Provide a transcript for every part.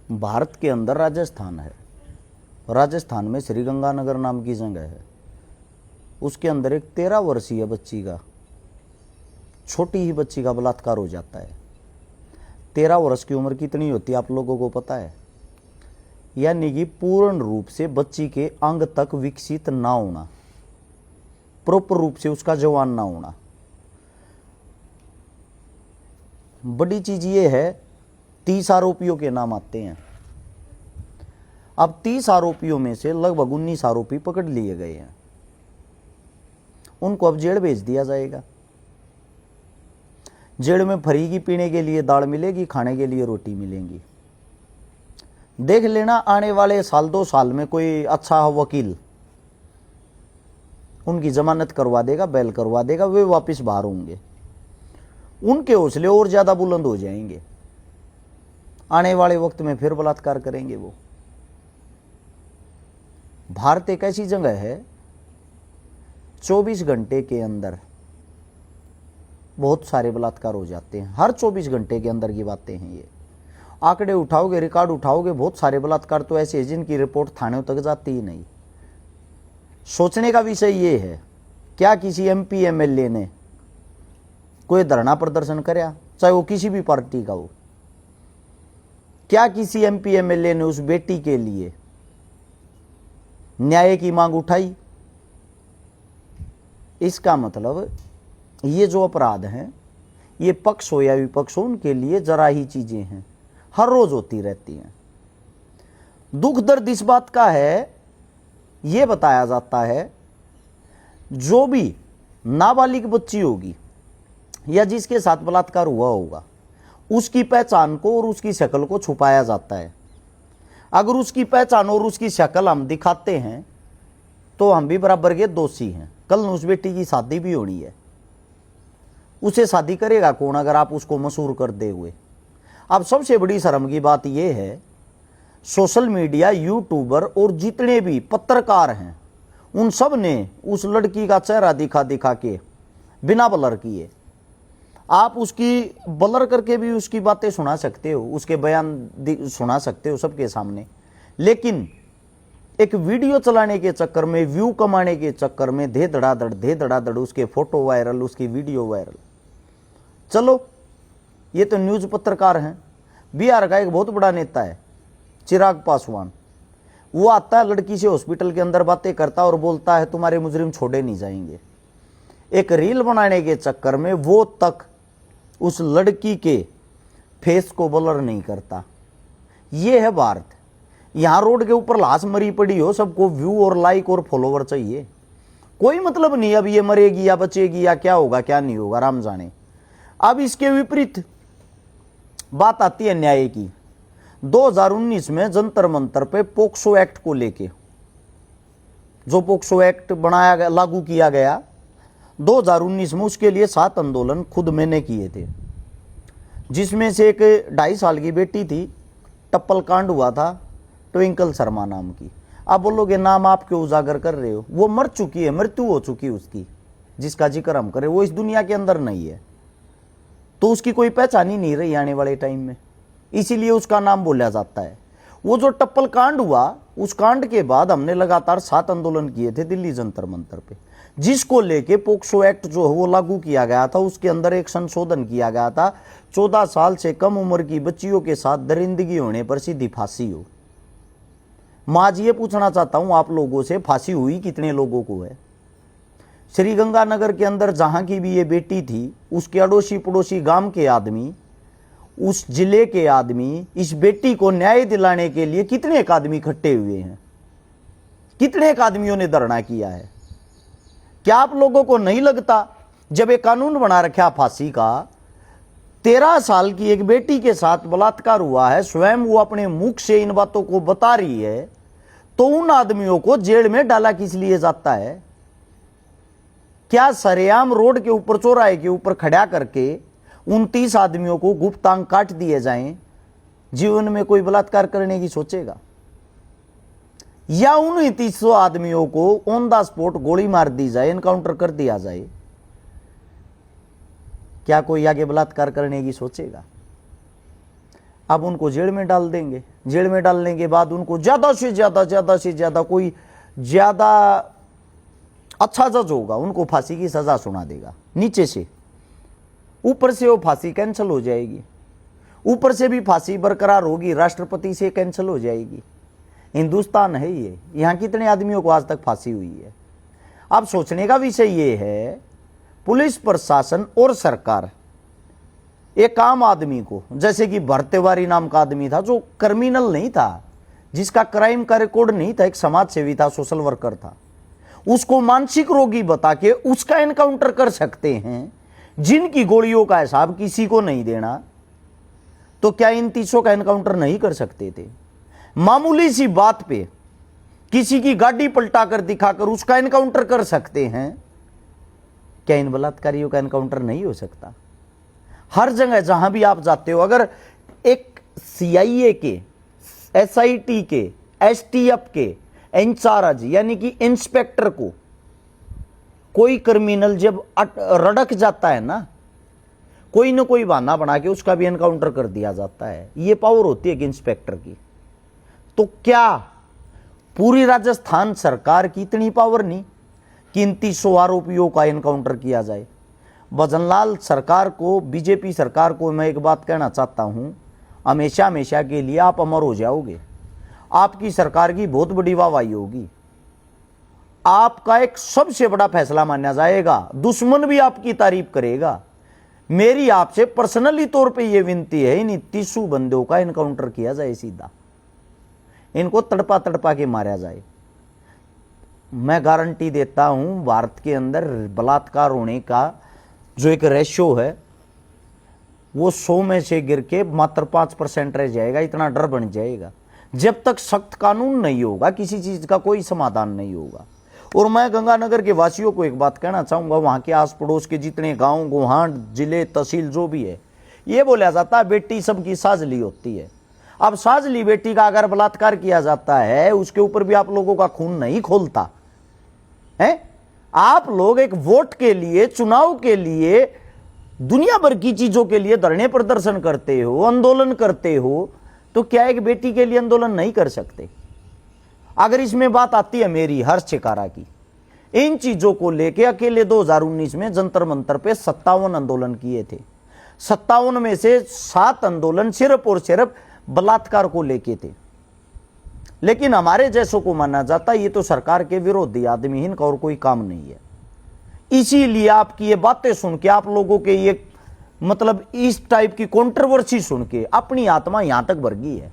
भारत के अंदर राजस्थान है। राजस्थान में श्रीगंगानगर नाम की जगह है। उसके अंदर एक 13 वर्षीय बच्ची का, छोटी ही बच्ची का बलात्कार हो जाता है। 13 वर्ष की उम्र कितनी होती है आप लोगों को पता है? यानी कि पूर्ण रूप से बच्ची के अंग तक विकसित ना होना, प्रॉपर रूप से उसका जवान ना होना। बड़ी चीज ये है, 30 आरोपियों के नाम आते हैं। अब 30 आरोपियों में से लगभग 19 आरोपी पकड़ लिए गए हैं। उनको अब जेल भेज दिया जाएगा। जेल में फ्री की पीने के लिए दाल मिलेगी, खाने के लिए रोटी मिलेंगी। देख लेना आने वाले साल 2 साल में कोई अच्छा वकील उनकी जमानत करवा देगा, बेल करवा देगा, वे वापस बाहर होंगे। उनके हौसले और ज्यादा बुलंद हो जाएंगे। आने वाले वक्त में फिर बलात्कार करेंगे वो। भारत एक ऐसी जगह है, 24 घंटे के अंदर बहुत सारे बलात्कार हो जाते हैं। हर 24 घंटे के अंदर की बातें हैं ये। आंकड़े उठाओगे, रिकॉर्ड उठाओगे, बहुत सारे बलात्कार तो ऐसे हैं जिनकी रिपोर्ट थाने तक जाती ही नहीं। सोचने का विषय ये है, क्या किसी एमपी एमएलए ने कोई धरना प्रदर्शन कराया, चाहे वो किसी भी पार्टी का हो? क्या किसी एमपी एमएलए ने उस बेटी के लिए न्याय की मांग उठाई? इसका मतलब ये जो अपराध हैं, ये पक्ष हो या विपक्ष हो, उनके लिए जरा ही चीजें हैं, हर रोज होती रहती हैं। दुख दर्द इस बात का है, ये बताया जाता है जो भी नाबालिग बच्ची होगी या जिसके साथ बलात्कार हुआ होगा, उसकी पहचान को और उसकी शक्ल को छुपाया जाता है। अगर उसकी पहचान और उसकी शक्ल हम दिखाते हैं तो हम भी बराबर के दोषी हैं। कल उस बेटी की शादी भी होनी है, उसे शादी करेगा कौन अगर आप उसको मशहूर कर दे हुए? अब सबसे बड़ी शर्म की बात यह है, सोशल मीडिया, यूट्यूबर और जितने भी पत्रकार हैं, उन सब ने उस लड़की का चेहरा दिखा दिखा के बिना ब्लर किए, आप उसकी ब्लर करके भी उसकी बातें सुना सकते हो, उसके बयान सुना सकते हो सबके सामने। लेकिन एक वीडियो चलाने के चक्कर में, व्यू कमाने के चक्कर में धे धड़ाधड़ उसके फोटो वायरल, उसकी वीडियो वायरल। चलो ये तो न्यूज पत्रकार हैं। बिहार का एक बहुत बड़ा नेता है चिराग पासवान, वो आता है लड़की से हॉस्पिटल के अंदर बातें करता और बोलता है तुम्हारे मुजरिम छोड़े नहीं जाएंगे। एक रील बनाने के चक्कर में वो तक उस लड़की के फेस को ब्लर नहीं करता। ये है भारत। यहां रोड के ऊपर लाश मरी पड़ी हो, सबको व्यू और लाइक और फॉलोवर चाहिए, कोई मतलब नहीं अब ये मरेगी या बचेगी या क्या होगा क्या नहीं होगा, राम जाने। अब इसके विपरीत बात आती है न्याय की। 2019 में जंतर मंतर पे पोक्सो एक्ट को लेके, जो पोक्सो एक्ट बनाया गया, लागू किया गया 2019 में, उसके लिए 7 आंदोलन खुद मैंने किए थे। जिसमें से एक 2.5 साल की बेटी थी, टप्पल कांड हुआ था ट्विंकल शर्मा नाम की। आप बोलोगे नाम आप क्यों उजागर कर रहे हो? वो मर चुकी है, मृत्यु हो चुकी उसकी, जिसका जिक्र हम करें वो इस दुनिया के अंदर नहीं है, तो उसकी कोई पहचान ही नहीं रही आने वाले टाइम में, इसीलिए उसका नाम बोला जाता है। वो जो टप्पल कांड हुआ, उस कांड के बाद हमने लगातार 7 आंदोलन किए थे दिल्ली जंतर मंतर पे, जिसको लेके पोक्सो एक्ट जो है वो लागू किया गया था। उसके अंदर एक संशोधन किया गया था, 14 साल से कम उम्र की बच्चियों के साथ दरिंदगी होने पर सीधी फांसी हो। मैं आज ये पूछना चाहता हूं आप लोगों से, फांसी हुई कितने लोगों को है? श्रीगंगानगर के अंदर जहां की भी ये बेटी थी, उसके अड़ोसी पड़ोसी गांव के आदमी, उस जिले के आदमी, इस बेटी को न्याय दिलाने के लिए कितने एक आदमी इकट्ठे हुए हैं, कितने एक आदमियों ने धरना किया है? क्या आप लोगों को नहीं लगता जब एक कानून बना रखा फांसी का, 13 साल की एक बेटी के साथ बलात्कार हुआ है, स्वयं वो अपने मुख से इन बातों को बता रही है, तो उन आदमियों को जेल में डाला किस लिए जाता है? क्या सरेआम रोड के ऊपर, चौराहे के ऊपर खड़ा करके 29 आदमियों को गुप्तांग काट दिए जाएं? जीवन में कोई बलात्कार करने की सोचेगा? या उन 29 आदमियों को ऑन द स्पॉट गोली मार दी जाए, एनकाउंटर कर दिया जाए? क्या कोई आगे बलात्कार करने की सोचेगा? अब उनको जेल में डाल देंगे। जेल में डालने के बाद उनको ज्यादा से ज्यादा कोई ज्यादा अच्छा जज होगा उनको फांसी की सजा सुना देगा नीचे से। ऊपर से वो फांसी कैंसिल हो जाएगी, ऊपर से भी फांसी बरकरार होगी, राष्ट्रपति से कैंसिल हो जाएगी। हिंदुस्तान है ये, यहां कितने आदमियों को आज तक फांसी हुई है। अब सोचने का विषय ये है, पुलिस प्रशासन और सरकार एक आम आदमी को, जैसे कि भरत तिवारी नाम का आदमी था जो क्रिमिनल नहीं था, जिसका क्राइम का रिकॉर्ड नहीं था, एक समाज सेवी था, सोशल वर्कर था, उसको मानसिक रोगी बता के उसका एनकाउंटर कर सकते हैं, जिनकी गोलियों का हिसाब किसी को नहीं देना, तो क्या इन 300 का एनकाउंटर नहीं कर सकते थे? मामूली सी बात पे किसी की गाड़ी पलटाकर दिखाकर उसका एनकाउंटर कर सकते हैं, क्या इन बलात्कारियों का एनकाउंटर नहीं हो सकता? हर जगह जहां भी आप जाते हो, अगर एक CIA के, SIT के, STF के इंचार्ज यानी कि इंस्पेक्टर को कोई क्रिमिनल जब रड़क जाता है ना, कोई ना कोई बहाना बना के उसका भी एनकाउंटर कर दिया जाता है। ये पावर होती है कि इंस्पेक्टर की। तो क्या पूरी राजस्थान सरकार की इतनी पावर नहीं कि इन 300 आरोपियों का एनकाउंटर किया जाए? भजनलाल सरकार को, बीजेपी सरकार को मैं एक बात कहना चाहता हूं, हमेशा हमेशा के लिए आप अमर हो जाओगे। आपकी सरकार की बहुत बड़ी वाहवाही होगी, आपका एक सबसे बड़ा फैसला माना जाएगा, दुश्मन भी आपकी तारीफ करेगा। मेरी आपसे पर्सनली तौर पे यह विनती है, इन 300 बंदों का एनकाउंटर किया जाए, सीधा इनको तड़पा तड़पा के मारा जाए। मैं गारंटी देता हूं, भारत के अंदर बलात्कार होने का जो एक रेशियो है वो 100 में से गिर के मात्र 5% रह जाएगा। इतना डर बन जाएगा। जब तक सख्त कानून नहीं होगा किसी चीज का कोई समाधान नहीं होगा। और मैं गंगानगर के वासियों को एक बात कहना चाहूंगा, वहां के आस पड़ोस के जितने गांव, गोहांड, जिले, तहसील जो भी है, ये बोला जाता है बेटी सबकी साजली होती है। अब साजली बेटी का अगर बलात्कार किया जाता है, उसके ऊपर भी आप लोगों का खून नहीं खोलता है? आप लोग एक वोट के लिए, चुनाव के लिए, दुनिया भर की चीजों के लिए धरने प्रदर्शन करते हो, आंदोलन करते हो, तो क्या एक बेटी के लिए आंदोलन नहीं कर सकते? अगर इसमें बात आती है मेरी हर्ष चिकारा की, इन चीजों को लेके अकेले 2019 में जंतर मंतर पे 57 आंदोलन किए थे। 57 में से 7 आंदोलन सिर्फ और सिर्फ बलात्कार को लेके थे। लेकिन हमारे जैसों को माना जाता ये तो सरकार के विरोधी आदमी, इनका और कोई काम नहीं है। इसीलिए आपकी ये बातें सुन के, आप लोगों के ये मतलब इस टाइप की कंट्रोवर्सी सुन के अपनी आत्मा यहां तक भर गई है।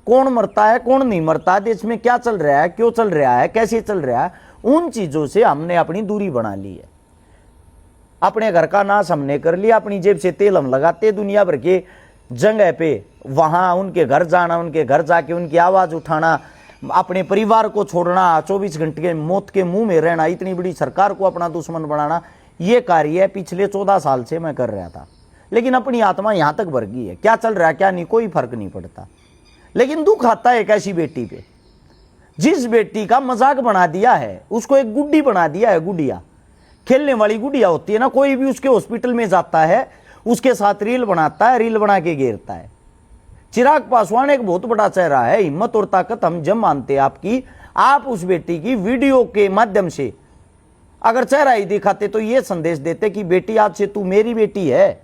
कौन मरता है, कौन नहीं मरता, देश में क्या चल रहा है, क्यों चल रहा है, कैसे चल रहा है, उन चीजों से हमने अपनी दूरी बना ली है। अपने घर का नाश हमने कर लिया, अपनी जेब से तेल हम लगाते, दुनिया भर के जगह पे वहां उनके घर जाना, उनके घर जाके उनकी आवाज उठाना, अपने परिवार को छोड़ना, 24 घंटे के मौत के मुंह में रहना, इतनी बड़ी सरकार को अपना दुश्मन बनाना, ये कार्य पिछले 14 साल से मैं कर रहा था। लेकिन अपनी आत्मा यहां तक भर गई है। क्या चल रहा है क्या नहीं, कोई फर्क नहीं पड़ता। लेकिन दुख आता है एक ऐसी बेटी पे, जिस बेटी का मजाक बना दिया है, उसको एक गुड्डी बना दिया है। गुड़िया, खेलने वाली गुड़िया होती है ना, कोई भी उसके हॉस्पिटल में जाता है, उसके साथ रील बनाता है, रील बना के घेरता है। चिराग पासवान एक बहुत बड़ा चेहरा है, हिम्मत और ताकत हम जब मानते हैं आपकी। आप उस बेटी की वीडियो के माध्यम से अगर चेहरा ही दिखाते तो यह संदेश देते कि बेटी आज से तू मेरी बेटी है,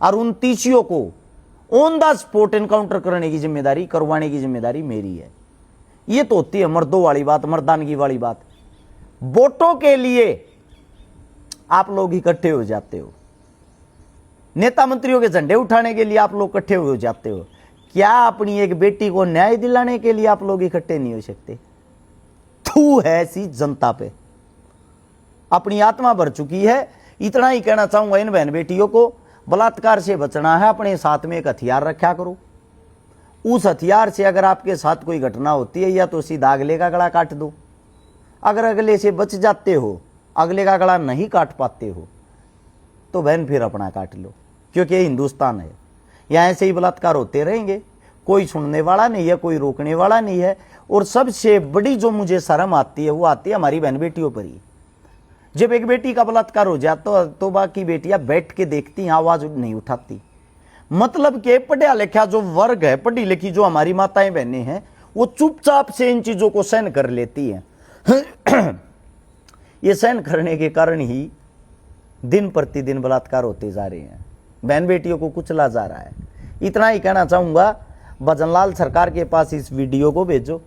और उन 30 को ऑन द स्पॉट एनकाउंटर करने की जिम्मेदारी, करवाने की जिम्मेदारी मेरी है। यह तो होती है मर्दों वाली बात, मर्दानगी वाली बात। वोटों के लिए आप लोग इकट्ठे हो जाते हो, नेता मंत्रियों के झंडे उठाने के लिए आप लोग इकट्ठे हो जाते हो। क्या अपनी एक बेटी को न्याय दिलाने के लिए आप लोग इकट्ठे नहीं हो सकते? थू है ऐसी जनता पे, अपनी आत्मा भर चुकी है। इतना ही कहना चाहूंगा इन बहन बेटियों को, बलात्कार से बचना है, अपने साथ में एक हथियार रखा करो। उस हथियार से अगर आपके साथ कोई घटना होती है, या तो सीधा अगले का गला काट दो। अगर अगले से बच जाते हो, अगले का गला नहीं काट पाते हो, तो बहन फिर अपना काट लो, क्योंकि ये हिंदुस्तान है। यहाँ ऐसे ही बलात्कार होते रहेंगे, कोई सुनने वाला नहीं है, कोई रोकने वाला नहीं है। और सबसे बड़ी जो मुझे शर्म आती है, वो आती है हमारी बहन बेटियों पर ही। जब एक बेटी का बलात्कार हो जाता तो बाकी बेटियां बैठ के देखती, आवाज नहीं उठाती। मतलब के पढ़ा लिखा जो वर्ग है, पढ़ी लिखी जो हमारी माताएं बहनें हैं, वो चुपचाप से इन चीजों को सहन कर लेती हैं। ये सहन करने के कारण ही दिन प्रतिदिन बलात्कार होते जा रहे हैं, बहन बेटियों को कुचला जा रहा है। इतना ही कहना चाहूंगा, भजनलाल सरकार के पास इस वीडियो को भेजो।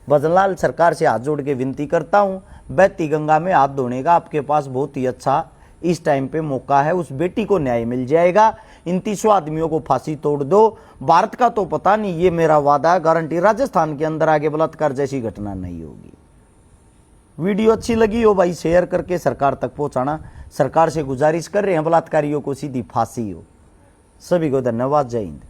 भजनलाल सरकार से हाथ जोड़ के विनती करता हूं, बहती गंगा में हाथ धोने का आपके पास बहुत ही अच्छा इस टाइम पे मौका है, उस बेटी को न्याय मिल जाएगा। इन 30 आदमियों को फांसी तोड़ दो। भारत का तो पता नहीं, ये मेरा वादा गारंटी, राजस्थान के अंदर आगे बलात्कार जैसी घटना नहीं होगी। वीडियो अच्छी लगी हो भाई शेयर करके सरकार तक पहुंचाना। सरकार से गुजारिश कर रहे हैं बलात्कारियों को सीधी फांसी हो। सभी को धन्यवाद। जय हिंद।